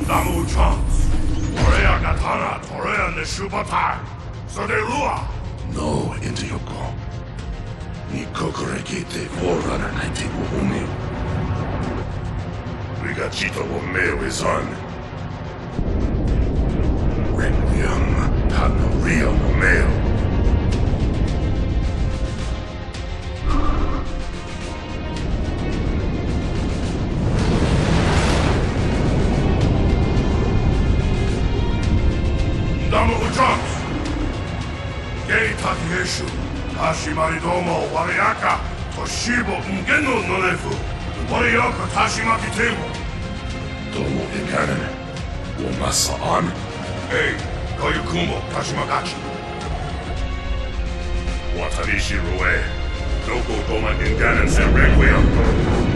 Damu chance. Korea Katana, Korea and the Shubatai. So they lua. No, into Yoko. Ni kokorekite Forerunner naite wo umeu. Rigachito wo meu is on. Requiem, Tano Rio wo meu. Damu Ujams! Gei Takieshu, Tashimari Domo, Wariaka, Toshibo Ngeno Nonefu, Warioka Tashimaki Table. Domo Ikanen, Womasa on. Hey, Koyukumo Tashimagachi. Watarishi Rue, Doko Goma Inganen Sen Requiem.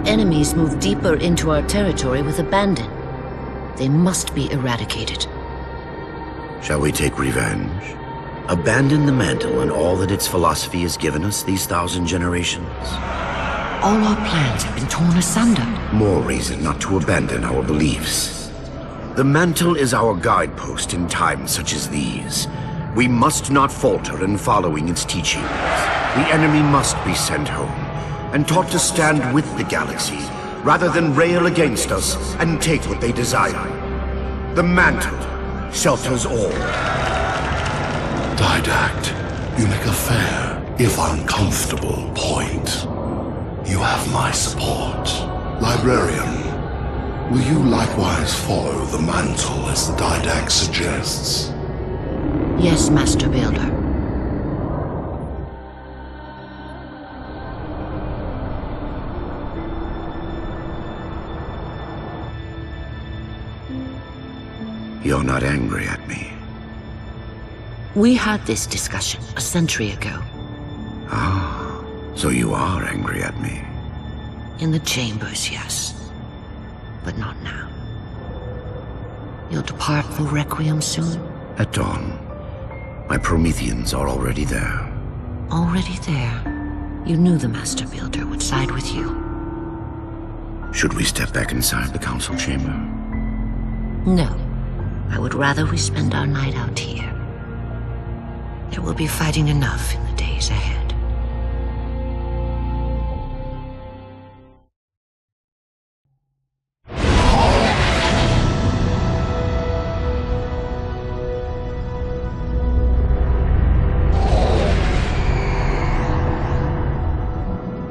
Enemies move deeper into our territory with abandon. They must be eradicated. Shall we take revenge? Abandon the mantle and all that its philosophy has given us these 1,000 generations? All our plans have been torn asunder. More reason not to abandon our beliefs. The mantle is our guidepost in times such as these. We must not falter in following its teachings. The enemy must be sent home and taught to stand with the galaxy, rather than rail against us and take what they desire. The mantle shelters all. Didact, you make a fair, if uncomfortable, point. You have my support. Librarian, will you likewise follow the mantle as the Didact suggests? Yes, Master Builder. You're not angry at me. We had this discussion a century ago. Ah, so you are angry at me. In the chambers, yes. But not now. You'll depart for Requiem soon? At dawn. My Prometheans are already there. Already there? You knew the Master Builder would side with you. Should we step back inside the council chamber? No. I would rather we spend our night out here. There will be fighting enough in the days ahead.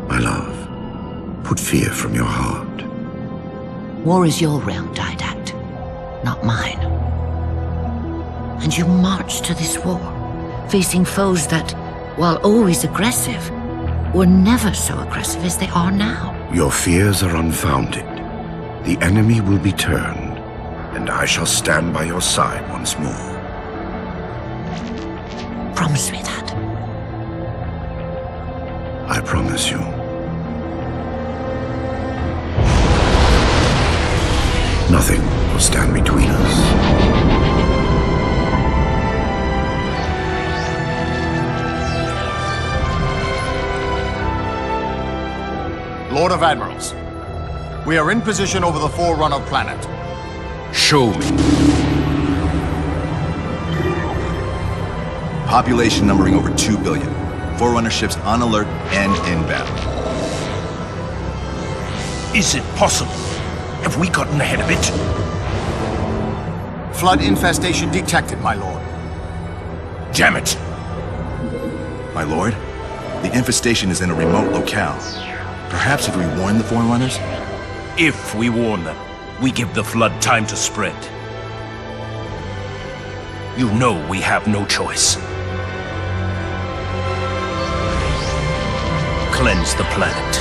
My love, put fear from your heart. War is your realm, Didact, not mine. And you marched to this war, facing foes that, while always aggressive, were never so aggressive as they are now. Your fears are unfounded. The enemy will be turned, and I shall stand by your side once more. Promise me that. I promise you. Nothing will stand between us. Lord of Admirals, we are in position over the Forerunner planet. Show me. Population numbering over 2 billion. Forerunner ships on alert and inbound. Is it possible? Have we gotten ahead of it? Flood infestation detected, my lord. Damn it! My lord, the infestation is in a remote locale. Perhaps if we warn the Forerunners? If we warn them, we give the Flood time to spread. You know we have no choice. Cleanse the planet.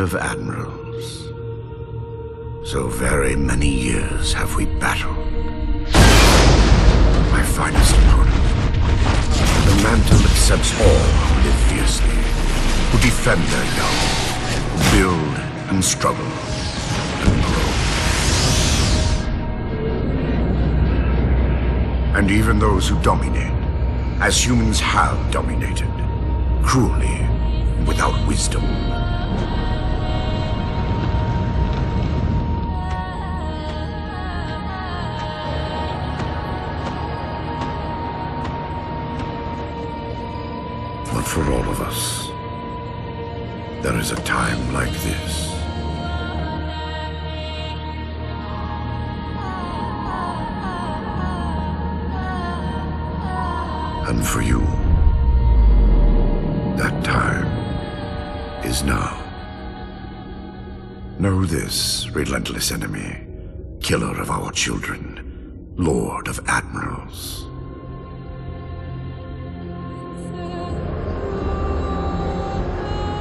of Admirals. So very many years have we battled. My finest opponent. The mantle accepts all who live fiercely, who defend their young, who build and struggle and grow. And even those who dominate, as humans have dominated, cruelly, without wisdom. But for all of us, there is a time like this. And for you, that time is now. Know this, relentless enemy, killer of our children, Lord of Admirals.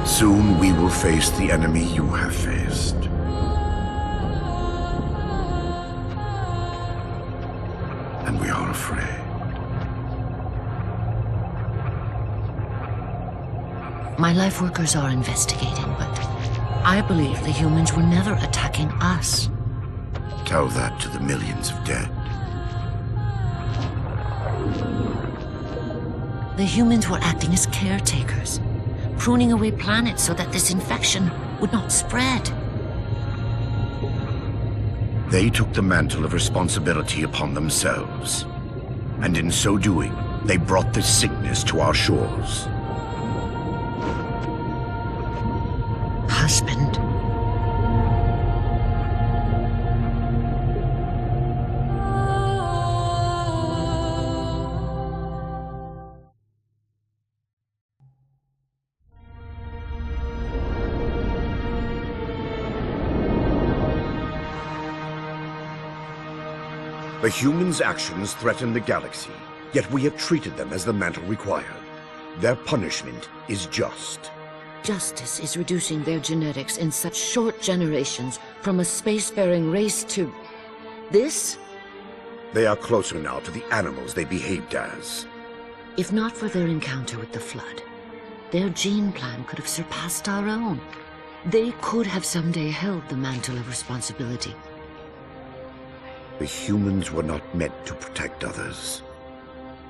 Soon we will face the enemy you have faced. And we are afraid. My life workers are investigating, but I believe the humans were never attacking us. Tell that to the millions of dead. The humans were acting as caretakers, pruning away planets so that this infection would not spread. They took the mantle of responsibility upon themselves. And in so doing, they brought this sickness to our shores. Husband. The humans' actions threaten the galaxy, yet we have treated them as the mantle required. Their punishment is just. Justice is reducing their genetics in such short generations from a spacefaring race to... this? They are closer now to the animals they behaved as. If not for their encounter with the Flood, their gene plan could have surpassed our own. They could have someday held the mantle of responsibility. The humans were not meant to protect others.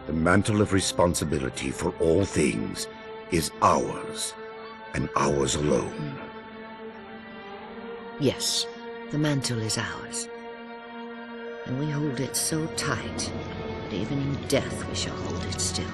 The mantle of responsibility for all things is ours, and ours alone. Yes, the mantle is ours. And we hold it so tight that even in death we shall hold it still.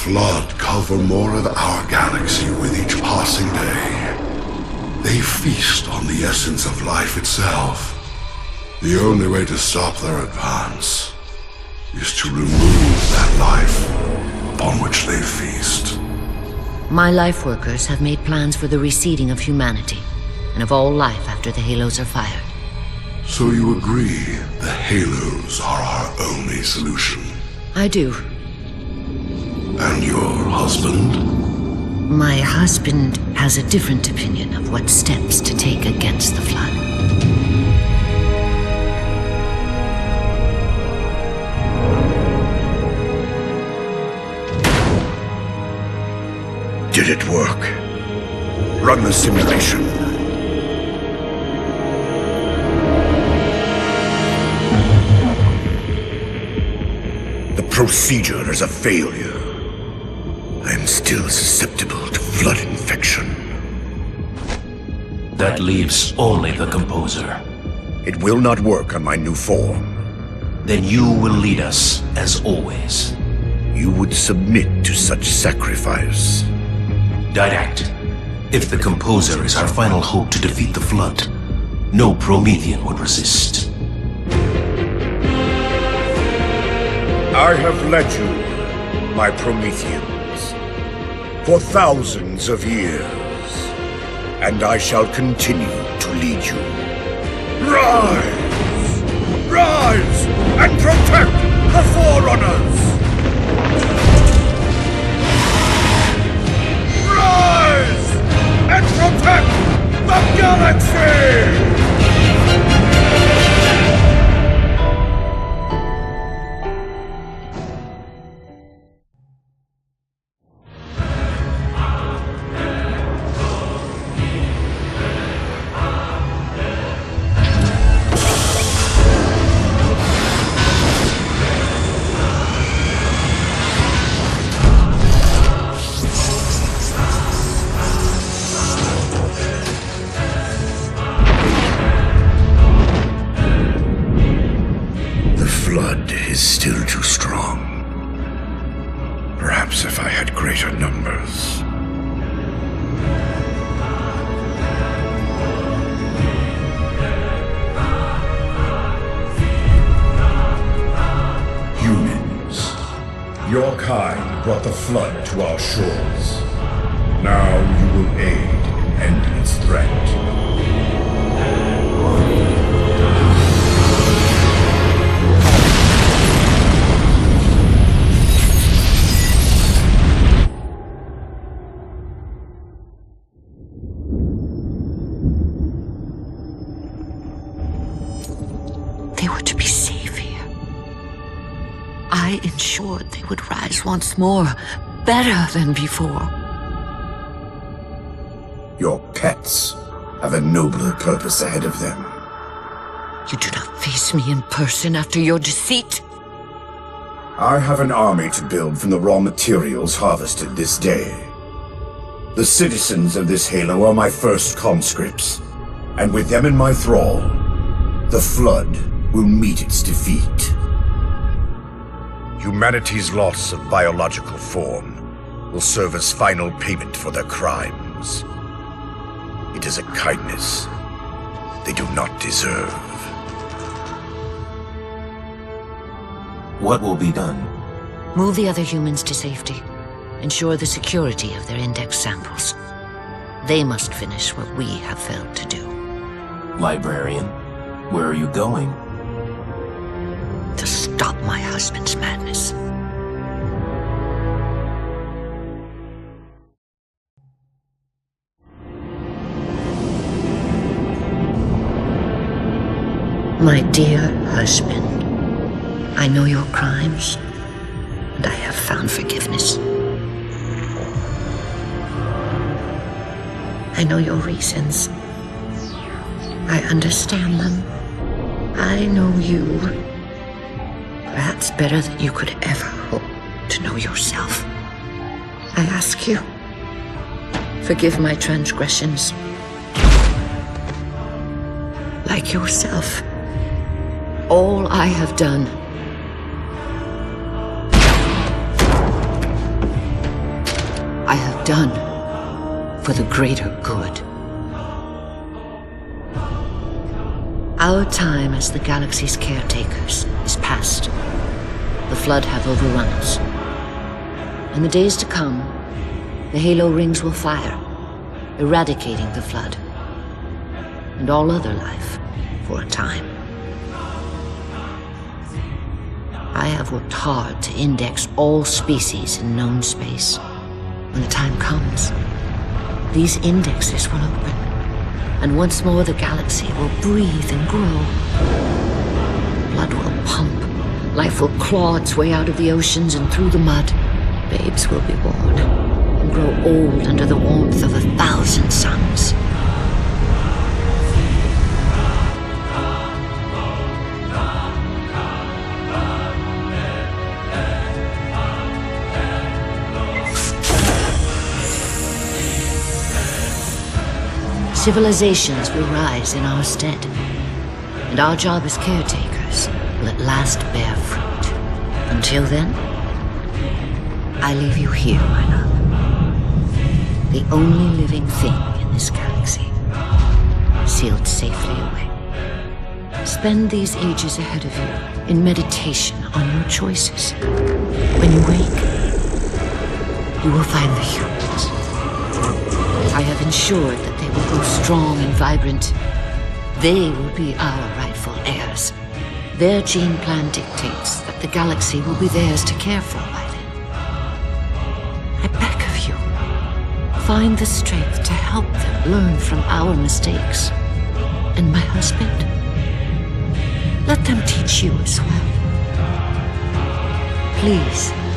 Flood cover more of our galaxy with each passing day. They feast on the essence of life itself. The only way to stop their advance is to remove that life upon which they feast. My life workers have made plans for the reseeding of humanity, and of all life after the Halos are fired. So you agree the Halos are our only solution? I do. And your husband? My husband has a different opinion of what steps to take against the Flood. Did it work? Run the simulation. The procedure is a failure. I am still susceptible to Flood infection. That leaves only the Composer. It will not work on my new form. Then you will lead us, as always. You would submit to such sacrifice. Didact, If the Composer is our final hope to defeat the Flood, no Promethean would resist. I have led you, my Prometheans, for thousands of years, and I shall continue to lead you. Rise! Rise and protect the Forerunners! Rise and protect the galaxy! Still too strong. Perhaps if I had greater numbers. Humans, your kind brought the Flood to our shores. Now you will aid in ending its threat. I ensured they would rise once more, better than before. Your pets have a nobler purpose ahead of them. You do not face me in person after your deceit. I have an army to build from the raw materials harvested this day. The citizens of this Halo are my first conscripts, and with them in my thrall, the Flood will meet its defeat. Humanity's loss of biological form will serve as final payment for their crimes. It is a kindness they do not deserve. What will be done? Move the other humans to safety. Ensure the security of their index samples. They must finish what we have failed to do. Librarian, where are you going? To stop my husband's madness. My dear husband, I know your crimes, and I have found forgiveness. I know your reasons. I understand them. I know you. Perhaps better than you could ever hope to know yourself. I ask you, forgive my transgressions. Like yourself, all I have done I have done for the greater good. Our time as the galaxy's caretakers is past. The Flood have overrun us. In the days to come, the Halo rings will fire, eradicating the Flood and all other life for a time. I have worked hard to index all species in known space. When the time comes, these indexes will open, and once more the galaxy will breathe and grow. Blood will pump, life will claw its way out of the oceans and through the mud. Babes will be born and grow old under the warmth of 1,000 suns. Civilizations will rise in our stead, and our job as caretakers will at last bear fruit. Until then, I leave you here, my love. the only living thing in this galaxy, sealed safely away. Spend these ages ahead of you in meditation on your choices. When you wake, you will find the humans. I have ensured that they will grow strong and vibrant. They will be our rightful heirs. Their gene plan dictates that the galaxy will be theirs to care for by then. I beg of you, find the strength to help them learn from our mistakes. And my husband, let them teach you as well. Please.